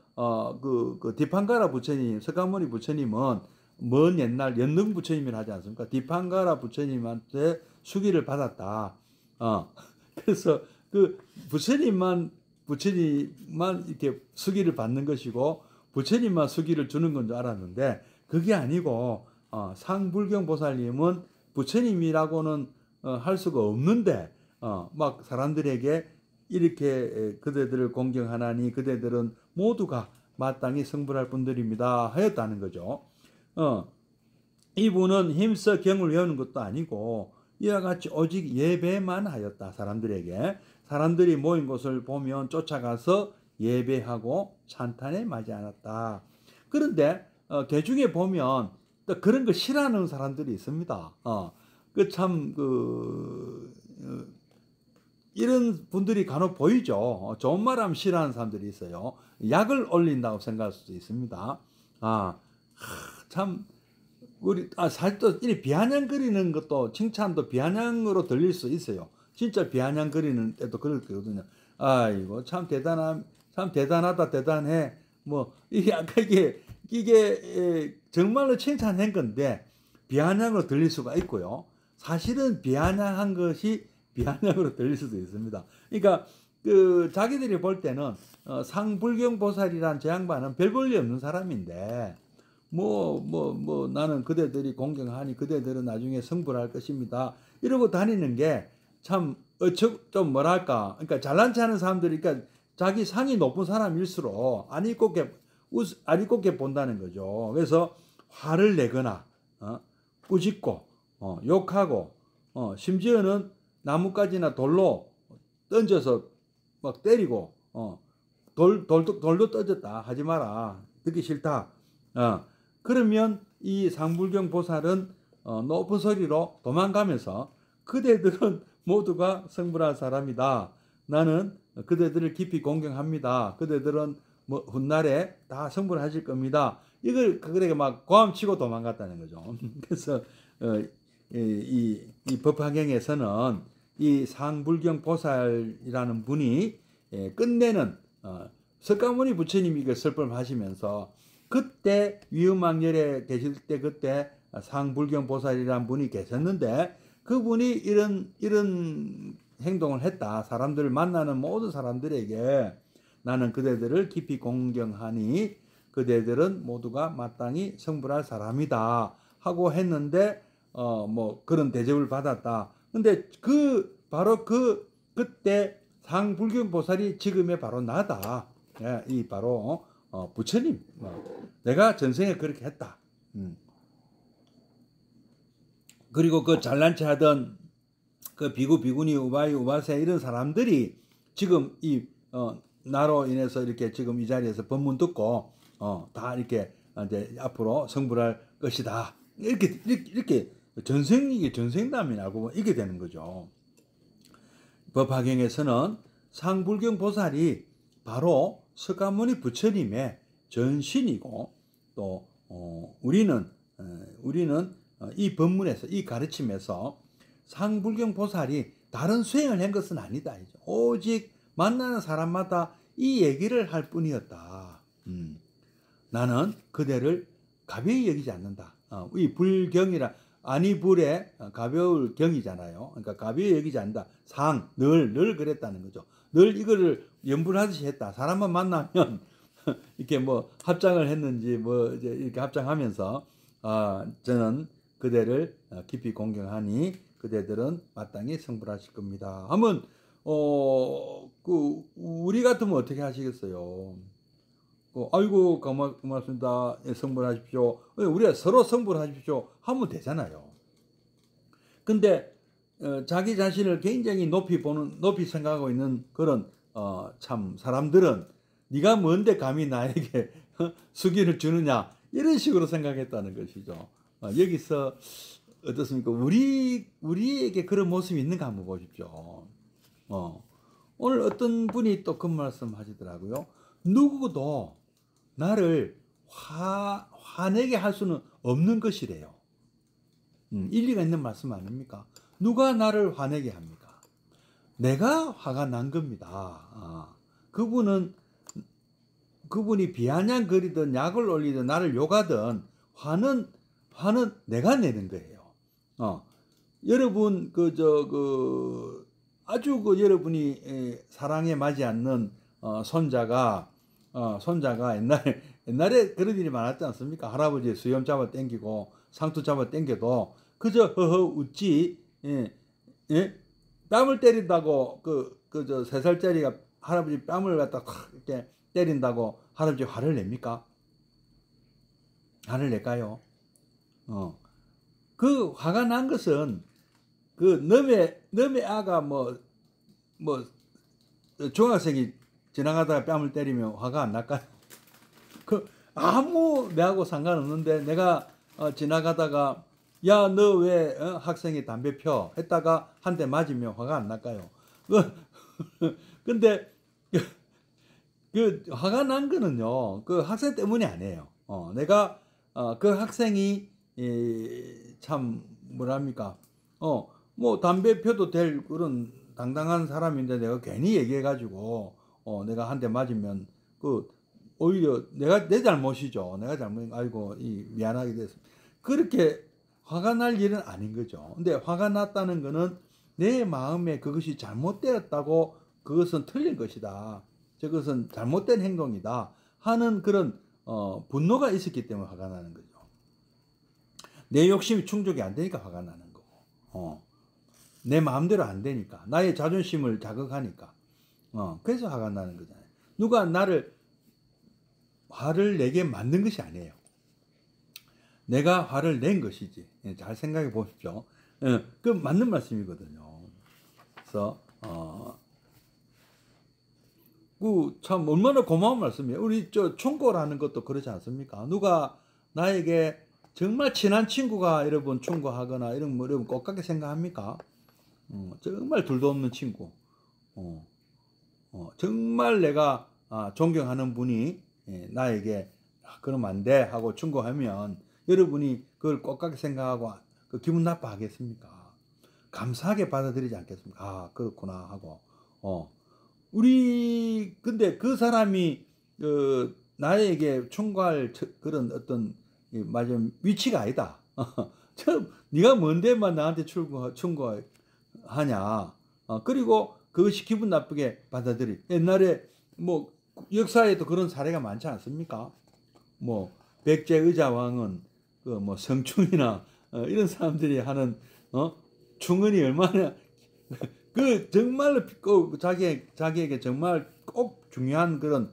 A: 그 디판가라 부처님, 석가모니 부처님은 먼 옛날 연능 부처님이라 하지 않습니까? 디판가라 부처님한테 수기를 받았다. 그래서 그 부처님만 이렇게 수기를 받는 것이고 부처님만 수기를 주는 건 줄 알았는데 그게 아니고 상불경 보살님은 부처님이라고는 할 수가 없는데 막 사람들에게 이렇게 그대들을 공경하나니 그대들은 모두가 마땅히 성불할 분들입니다 하였다는 거죠. 이분은 힘써 경을 외우는 것도 아니고 이와 같이 오직 예배만 하였다. 사람들에게. 사람들이 모인 곳을 보면 쫓아가서 예배하고 찬탄에 맞지 않았다. 그런데 대중에 보면 또 그런 거 싫어하는 사람들이 있습니다. 이런 분들이 간혹 보이죠. 좋은 말 하면 싫어하는 사람들이 있어요. 약을 올린다고 생각할 수도 있습니다. 참 사실 또 이 비아냥거리는 것도 칭찬도 비아냥으로 들릴 수 있어요. 진짜 비아냥거리는 때도 그럴 거거든요. 아이고 참 대단하다 대단해. 뭐 이게 아까 이게 정말로 칭찬한 건데 비아냥으로 들릴 수가 있고요. 사실은 비아냥한 것이 비아냥으로 들릴 수도 있습니다. 그러니까 그 자기들이 볼 때는 상불경 보살이란 저 양반은 별 볼일 없는 사람인데 나는 그대들이 공경하니 그대들은 나중에 성불할 것입니다. 이러고 다니는 게 참 좀 뭐랄까, 그러니까 잘난 체 하는 사람들이, 그러니까 자기 상이 높은 사람일수록 아리꼽게 본다는 거죠. 그래서 화를 내거나 꾸짖고 욕하고 심지어는 나뭇가지나 돌로 던져서 막 때리고 돌도 떠졌다 하지 마라, 듣기 싫다. 그러면 이 상불경 보살은 높은 소리로 도망가면서 그대들은 모두가 성불할 사람이다. 나는 그대들을 깊이 공경합니다. 그대들은 뭐 훗날에 다 성불하실 겁니다. 이걸 그들에게 막 고함치고 도망갔다는 거죠. 그래서 이 법화경에서는 이 상불경 보살이라는 분이 끝내는 석가모니 부처님이 그 설법하시면서 그때 위음악열에 계실 때 그때 상불경 보살이라는 분이 계셨는데 그분이 이런 행동을 했다. 사람들을 만나는 모든 사람들에게 나는 그대들을 깊이 공경하니 그대들은 모두가 마땅히 성불할 사람이다 하고 했는데 뭐 그런 대접을 받았다. 근데 바로 그때 상불경 보살이 지금의 바로 나다. 이 바로 부처님. 내가 전생에 그렇게 했다. 그리고 그 잘난 체 하던 그 비구, 비구니, 우바이, 우바세 이런 사람들이 지금 나로 인해서 이렇게 지금 이 자리에서 법문 듣고 다 이렇게 이제 앞으로 성불할 것이다. 이렇게 전생담이 알고 보면 이게 되는 거죠. 법화경에서는 상불경 보살이 바로 석가모니 부처님의 전신이고 또 우리는 이 법문에서 이 가르침에서 상불경 보살이 다른 수행을 한 것은 아니다. 오직 만나는 사람마다 이 얘기를 할 뿐이었다. 나는 그대를 가벼이 여기지 않는다. 이 불경이라 아니불의 가벼울 경이잖아요. 그러니까 가벼이 여기지 않는다. 늘 그랬다는 거죠. 늘 이거를 염불하듯이 했다. 사람만 만나면 이렇게 뭐 합장을 했는지 뭐 이제 이렇게 합장하면서 저는 그대를 깊이 공경하니 그대들은 마땅히 성불하실 겁니다. 하면 우리 같으면 어떻게 하시겠어요? 아이고 고맙습니다. 성불하십시오. 우리가 서로 성불하십시오 하면 되잖아요. 근데 자기 자신을 굉장히 높이 생각하고 있는 그런 참 사람들은 네가 뭔데 감히 나에게 수기를 주느냐 이런 식으로 생각했다는 것이죠. 여기서 어떻습니까? 우리에게 그런 모습이 있는가 한번 보십시오. 오늘 어떤 분이 또 그 말씀 하시더라고요. 누구도 나를 화내게 할 수는 없는 것이래요. 일리가 있는 말씀 아닙니까? 누가 나를 화내게 합니까? 내가 화가 난 겁니다. 그분은 그분이 비아냥거리든 약을 올리든 나를 욕하든 화는 내가 내는 거예요. 여러분 아주 여러분이 사랑에 맞지 않는 손자가 옛날에 그런 일이 많았지 않습니까? 할아버지 수염 잡아 당기고 상투 잡아 당겨도 그저 허허 웃지. 예, 예? 뺨을 때린다고 저 3살짜리가 할아버지 뺨을 갖다 탁 이렇게 때린다고 할아버지 화를 냅니까? 화를 낼까요? 그 화가 난 것은 그 너의 아가 뭐 중학생이 지나가다가 뺨을 때리면 화가 안 날까요? 그 아무 내하고 상관없는데 내가 지나가다가 야 너 왜 학생이 담배 펴 했다가 한 대 맞으면 화가 안 날까요? 근데 그 화가 난 거는요 그 학생 때문이 아니에요. 내가 그 학생이 참 뭐랍니까 뭐 담배 펴도 될 그런 당당한 사람인데 내가 괜히 얘기해가지고 내가 한 대 맞으면 그 오히려 내 잘못이죠. 내가 잘못 아이고 미안하게 됐어. 그렇게 화가 날 일은 아닌 거죠. 근데 화가 났다는 거는 내 마음에 그것이 잘못되었다고 그것은 틀린 것이다. 저것은 잘못된 행동이다 하는 그런 분노가 있었기 때문에 화가 나는 거죠. 내 욕심이 충족이 안 되니까 화가 나는 거고 내 마음대로 안 되니까 나의 자존심을 자극하니까 그래서 화가 나는 거잖아요. 누가 화를 내게 만든 것이 아니에요. 내가 화를 낸 것이지. 잘 생각해 보십시오. 그 맞는 말씀이거든요. 그래서 참 얼마나 고마운 말씀이에요. 우리 충고라는 것도 그렇지 않습니까? 누가 나에게 정말 친한 친구가 여러분 충고하거나 이런 뭐 여러분 꽃같게 생각합니까? 정말 둘도 없는 친구. 정말 내가 존경하는 분이 나에게 그러면 안 돼 하고 충고하면 여러분이 그걸 꽃같게 생각하고 기분 나빠하겠습니까? 감사하게 받아들이지 않겠습니까? 그렇구나 하고 근데 그 사람이 나에게 충고할 그런 어떤 맞은 위치가 아니다. 네가 뭔데만 나한테 충고하냐? 그리고 그것이 기분 나쁘게 옛날에 뭐 역사에도 그런 사례가 많지 않습니까? 뭐 백제 의자왕은 뭐 성충이나 이런 사람들이 하는 충언이 얼마나 정말로 자기에게 정말 꼭 중요한 그런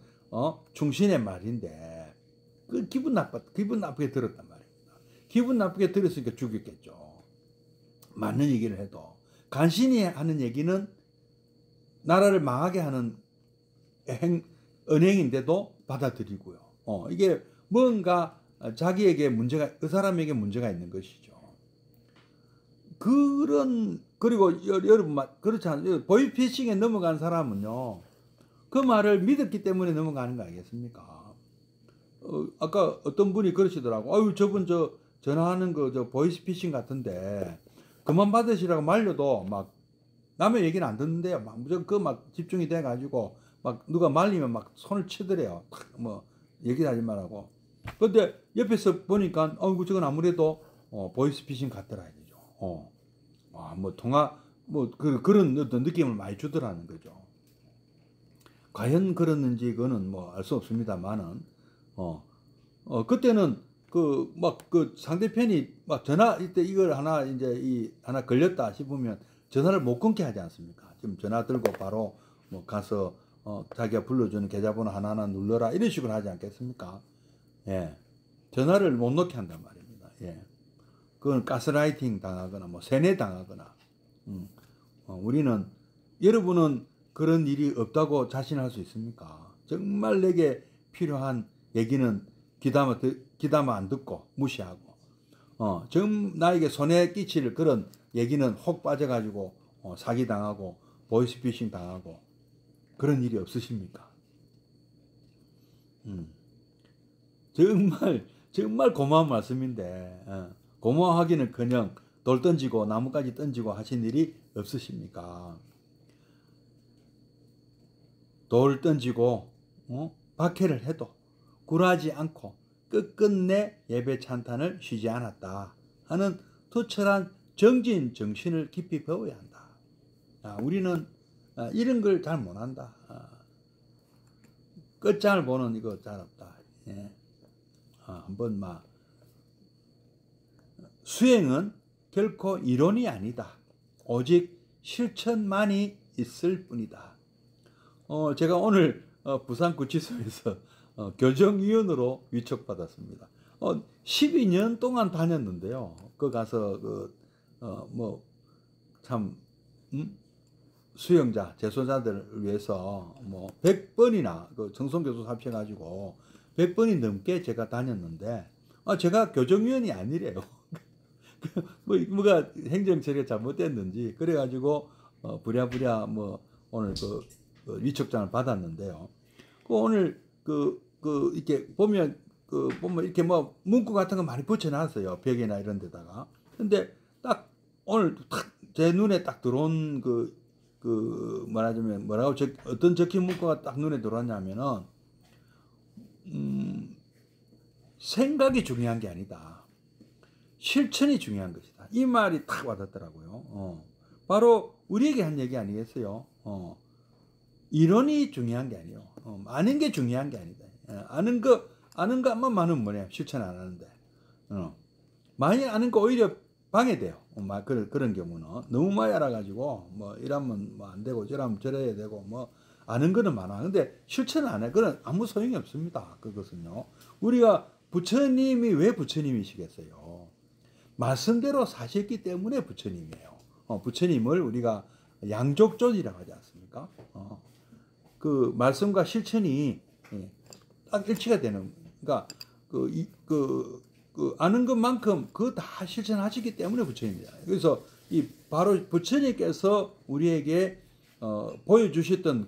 A: 충신의 말인데 기분 나쁘게 들었단 말입니다. 기분 나쁘게 들었으니까 죽였겠죠. 맞는 얘기를 해도 간신히 하는 얘기는 나라를 망하게 하는 언행인데도 받아들이고요. 이게 뭔가 그 사람에게 문제가 있는 것이죠. 그리고 여러분 그렇지 않아요. 보이피싱에 넘어간 사람은요 그 말을 믿었기 때문에 넘어가는 거 아니겠습니까? 아까 어떤 분이 그러시더라고. 아유 저분 전화하는 거 보이스피싱 같은데 그만 받으시라고 말려도 막 남의 얘기는 안 듣는데요. 막 무조건 막 집중이 돼 가지고 막 누가 말리면 막 손을 치더래요. 뭐 얘기하지 말라고. 근데 옆에서 보니까 저건 아무래도 보이스피싱 같더라 이거죠. 뭐 통화 그런 어떤 느낌을 많이 주더라는 거죠. 과연 그렇는지 그거는 뭐 알 수 없습니다만은 그때는 상대편이 막 이때 이걸 하나 하나 걸렸다 싶으면 전화를 못 끊게 하지 않습니까? 지금 전화 들고 바로 뭐 가서 자기가 불러주는 계좌번호 하나하나 눌러라 이런 식으로 하지 않겠습니까? 예, 전화를 못 놓게 한단 말입니다. 예, 그건 가스라이팅 당하거나 뭐 세뇌 당하거나. 여러분은 그런 일이 없다고 자신할 수 있습니까? 정말 내게 필요한 얘기는 귀담아 안 듣고 무시하고 나에게 손해 끼칠 그런 얘기는 혹 빠져가지고 사기당하고 보이스피싱 당하고 그런 일이 없으십니까? 정말 고마운 말씀인데 고마워하기는커녕 돌 던지고 나뭇가지 던지고 하신 일이 없으십니까? 돌 던지고 박해를 해도 굴하지 않고 끝끝내 예배 찬탄을 쉬지 않았다 하는 투철한 정진 정신을 깊이 배워야 한다. 우리는 이런 걸 잘 못한다. 끝장을 보는 이거 잘 없다. 예. 한번 수행은 결코 이론이 아니다. 오직 실천만이 있을 뿐이다. 제가 오늘 부산구치소에서 교정위원으로 위촉받았습니다. 12년 동안 다녔는데요. 그 가서 수용자, 재소자들을 위해서 100번이나 그 정성교수 합쳐가지고 100번이 넘게 제가 다녔는데, 제가 교정위원이 아니래요. 뭐가 행정처리가 잘못됐는지, 그래가지고, 부랴부랴 오늘 위촉장을 받았는데요. 오늘 이렇게 보면, 이렇게 문구 같은 거 많이 붙여놨어요. 벽이나 이런 데다가. 근데 딱 오늘 제 눈에 딱 들어온 말하자면 어떤 적힌 문구가 딱 눈에 들어왔냐면은, 생각이 중요한 게 아니다. 실천이 중요한 것이다. 이 말이 딱 와닿더라고요. 바로 우리에게 한 얘기 아니겠어요? 이론이 중요한 게 아니에요. 아는 게 중요한 게 아니다. 아는 것만 많으면 뭐냐? 실천 안 하는데. 많이 아는 거 오히려 방해돼요. 그런 경우는. 너무 많이 알아가지고, 이러면 안 되고, 저러면 저래야 되고, 아는 거는 많아. 근데 실천을 안 해. 그건 아무 소용이 없습니다. 그것은요. 우리가 부처님이 왜 부처님이시겠어요? 말씀대로 사셨기 때문에 부처님이에요. 부처님을 우리가 양족존이라고 하지 않습니까? 그 말씀과 실천이 딱 일치가 되는, 그러니까 아는 것만큼 그거 다 실천하시기 때문에 부처님이다. 그래서 바로 부처님께서 우리에게 보여주셨던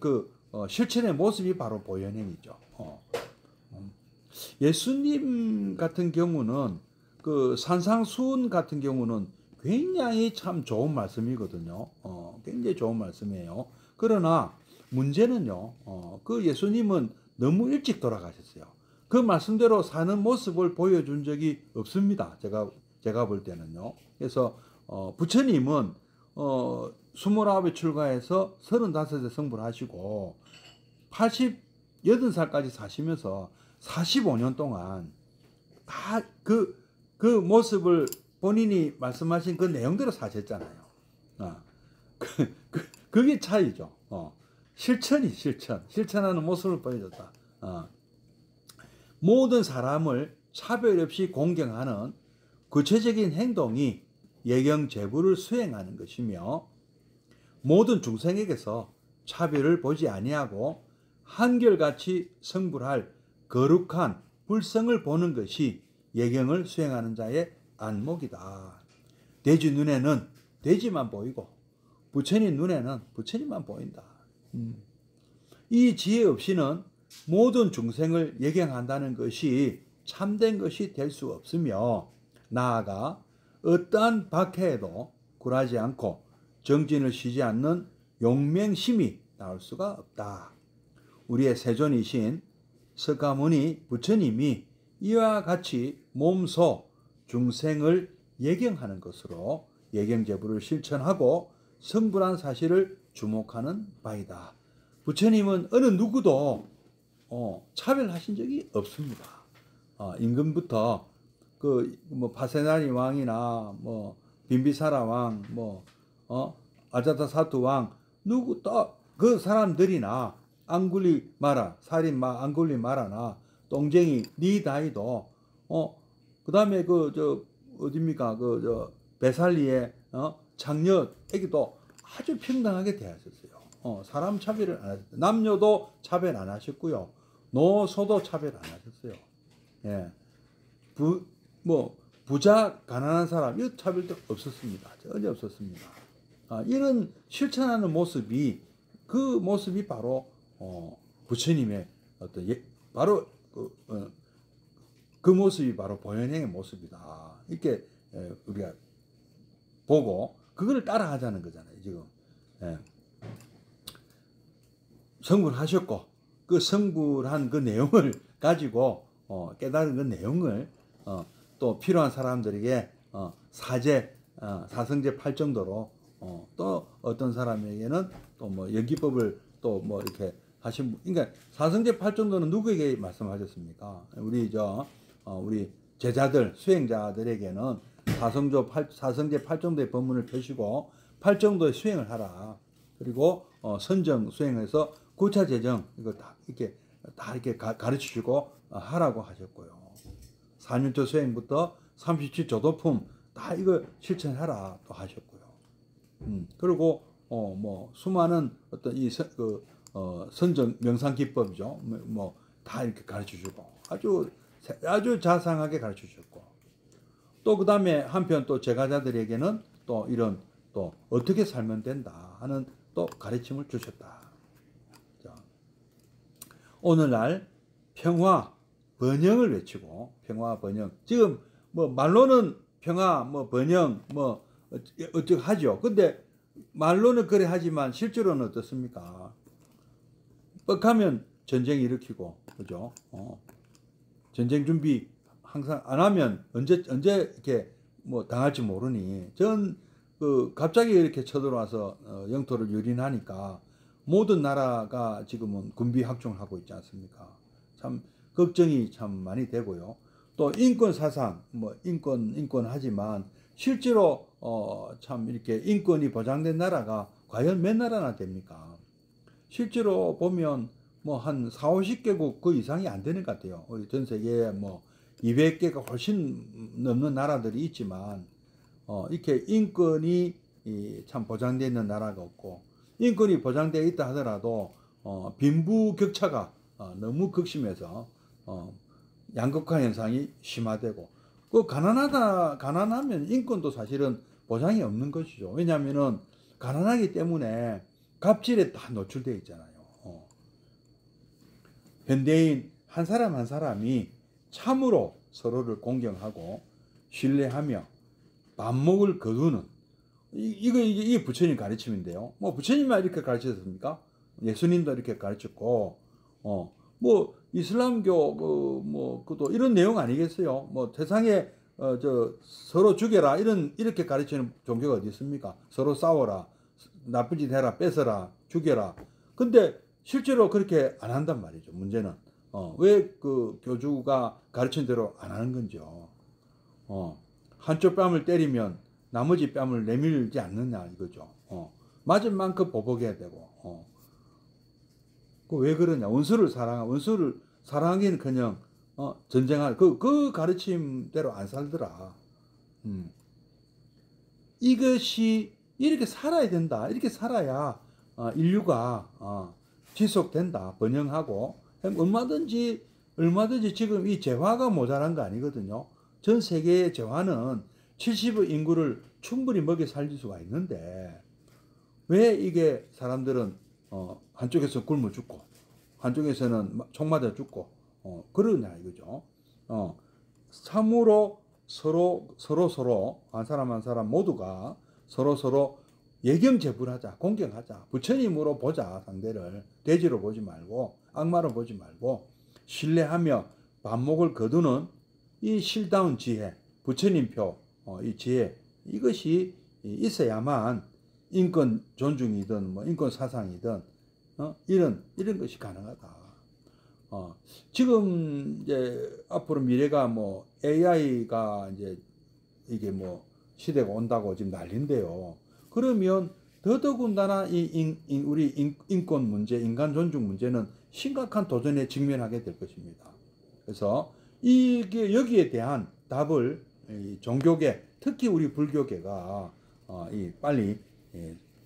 A: 실천의 모습이 바로 보현행이죠. 예수님 같은 경우는 산상수훈 같은 경우는 굉장히 참 좋은 말씀이거든요. 굉장히 좋은 말씀이에요. 그러나 문제는요, 그 예수님은 너무 일찍 돌아가셨어요. 그 말씀대로 사는 모습을 보여준 적이 없습니다. 제가 볼 때는요. 그래서 부처님은 29에 출가해서 35에 성불 하시고 88살까지 사시면서 45년 동안 다 그 모습을 본인이 말씀하신 그 내용대로 사셨잖아요. 그게 차이죠. 실천하는 모습을 보여줬다. 모든 사람을 차별 없이 공경하는 구체적인 행동이 예경제부를 수행하는 것이며, 모든 중생에게서 차별을 보지 아니하고 한결같이 성불할 거룩한 불성을 보는 것이 예경을 수행하는 자의 안목이다. 돼지 눈에는 돼지만 보이고 부처님 눈에는 부처님만 보인다. 이 지혜 없이는 모든 중생을 예경한다는 것이 참된 것이 될 수 없으며, 나아가 어떠한 박해에도 굴하지 않고 정진을 쉬지 않는 용맹심이 나올 수가 없다. 우리의 세존이신 석가모니 부처님이 이와 같이 몸소 중생을 예경하는 것으로 예경제부를 실천하고 성불한 사실을 주목하는 바이다. 부처님은 어느 누구도 차별하신 적이 없습니다. 임금부터 파세나리 왕이나 빈비사라 왕, 아자타사투 왕, 누구 또 그 사람들이나 앙굴리마라 살인마 앙굴리마라나 똥쟁이 니다이도 그 다음에 어딥니까 베살리의 장녀 애기도 아주 평등하게 대하셨어요. 사람 차별을 안 하셨어요. 남녀도 차별 안 하셨고요. 노소도 차별 안 하셨어요. 예. 부자 가난한 사람 이 차별도 없었습니다. 전혀 없었습니다. 이런 실천하는 모습이 바로 부처님의 바로 그 모습이 바로 보현행의 모습이다. 이렇게 우리가 보고 그거를 따라하자는 거잖아요. 지금 성불하셨고 그 성불한 그 내용을 가지고 깨달은 그 내용을 또 필요한 사람들에게 사성제 팔 정도로 또 어떤 사람에게는 또 뭐 연기법을 또 뭐 이렇게 하신 그러니까 사성제 팔 정도는 누구에게 말씀하셨습니까? 우리 제자들 수행자들에게는 사성제 팔 정도의 법문을 펴시고 팔 정도의 수행을 하라. 그리고 선정 수행해서 구차 재정 이거 다 이렇게 가르치시고 하라고 하셨고요. 4년초 수행부터 37조도품 다 이거 실천하라 또 하셨고요. 그리고 뭐 수많은 어떤 이 선정 명상 기법이죠. 뭐 다 이렇게 가르쳐 주고 아주 자상하게 가르쳐 주셨고 또 그다음에 한편 또 제가자들에게는 또 이런 또 어떻게 살면 된다 하는 또 가르침을 주셨다. 자, 오늘날 평화 번영을 외치고 평화 번영 지금 뭐 말로는 평화 뭐 번영 뭐 어쩌고 하죠. 근데 말로는 그래 하지만 실제로는 어떻습니까? 뻑하면 전쟁 일으키고 그죠? 전쟁 준비 항상 안 하면 언제 이렇게 뭐 당할지 모르니 갑자기 이렇게 쳐들어와서 영토를 유린하니까 모든 나라가 지금은 군비 확충하고 있지 않습니까? 참 걱정이 참 많이 되고요. 또 인권 사상 뭐 인권 하지만 실제로 참 이렇게 인권이 보장된 나라가 과연 몇 나라나 됩니까? 실제로 보면 뭐 한 4, 50개국 그 이상이 안 되는 것 같아요. 전 세계에 뭐 200개가 훨씬 넘는 나라들이 있지만 이렇게 인권이 참 보장되어 있는 나라가 없고 인권이 보장되어 있다 하더라도 빈부격차가 너무 극심해서 양극화 현상이 심화되고 그 가난하면 인권도 사실은 보장이 없는 것이죠. 왜냐하면은 가난하기 때문에 갑질에 다 노출되어 있잖아요. 현대인 한 사람 한 사람이 참으로 서로를 공경하고 신뢰하며 반목을 거두는 이게 부처님 가르침인데요. 뭐 부처님만 이렇게 가르쳤습니까? 예수님도 이렇게 가르쳤고 뭐 이슬람교 그도 이런 내용 아니겠어요? 뭐 세상에 서로 죽여라 이렇게 가르치는 종교가 어디 있습니까? 서로 싸워라, 나쁜 짓 해라, 뺏어라, 죽여라. 근데 실제로 그렇게 안 한단 말이죠. 문제는 왜 그 교주가 가르친 대로 안 하는 건지요. 한쪽 뺨을 때리면 나머지 뺨을 내밀지 않느냐 이거죠. 맞은 만큼 보복해야 되고. 왜 그러냐? 원수를 사랑하기는커녕 전쟁할 그 가르침대로 안 살더라. 이것이 이렇게 살아야 된다. 이렇게 살아야 인류가 지속된다. 번영하고 얼마든지 지금 이 재화가 모자란 거 아니거든요. 전 세계의 재화는 70의 인구를 충분히 먹여 살릴 수가 있는데 왜 이게 사람들은 한쪽에서 굶어 죽고 한쪽에서는 총 맞아 죽고 그러냐 이거죠. 참으로 서로 한 사람 한 사람 모두가 서로 예경제불하자, 공경하자, 부처님으로 보자. 상대를 돼지로 보지 말고 악마로 보지 말고 신뢰하며 반목을 거두는 이 실다운 지혜, 부처님표 이 지혜 이것이 있어야만 인권 존중이든 뭐 인권 사상이든 이런 것이 가능하다. 지금 이제 앞으로 미래가 뭐 AI가 이제 이게 뭐 시대가 온다고 지금 난리인데요. 그러면 더더군다나 우리 인권 문제, 인간 존중 문제는 심각한 도전에 직면하게 될 것입니다. 그래서 이게 여기에 대한 답을 종교계, 특히 우리 불교계가 빨리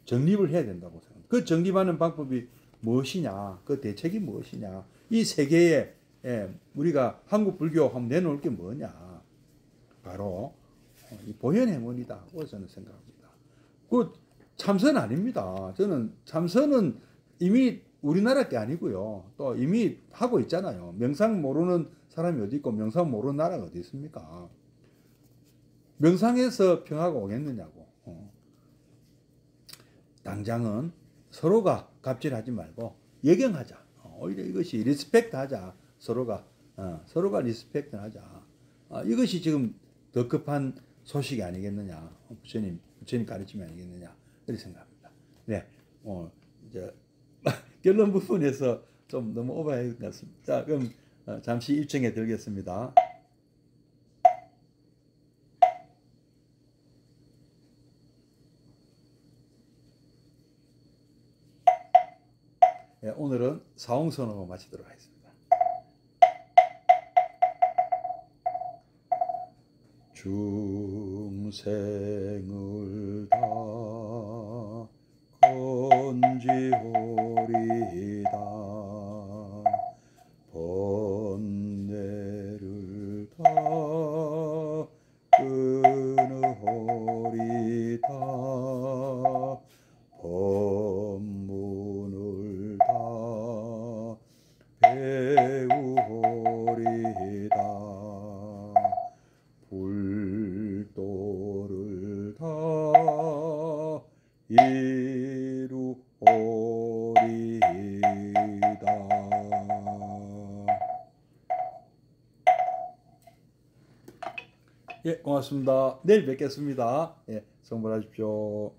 A: 정립을 해야 된다고 생각합니다. 그 정립하는 방법이 무엇이냐, 그 대책이 무엇이냐, 이 세계에 우리가 한국 불교 한번 내놓을 게 뭐냐, 바로 보현행원이다고 저는 생각합니다. 그 참선 아닙니다. 저는 참선은 이미 우리나라 게 아니고요. 또 이미 하고 있잖아요. 명상 모르는 사람이 어디 있고 명상 모르는 나라가 어디 있습니까? 명상에서 평화가 오겠느냐고. 당장은 서로가 갑질하지 말고 예경하자. 오히려 이것이 리스펙트 하자. 서로가 리스펙트 하자. 이것이 지금 더 급한 소식이 아니겠느냐. 부처님 가르침이 아니겠느냐. 이렇게 생각합니다. 네, 이제 결론 부분에서 좀 너무 오버한 것 같습니다. 자, 그럼 잠시 입증해 드리겠습니다. 네, 오늘은 사홍선으로 마치도록 하겠습니다. 중생을 다 건지오리다. 번뇌를 다 끊으오리다. 법문을 다 배우오리다. 불도를 다 이루오리다. 예, 고맙습니다. 내일 뵙겠습니다. 예, 성불하십시오.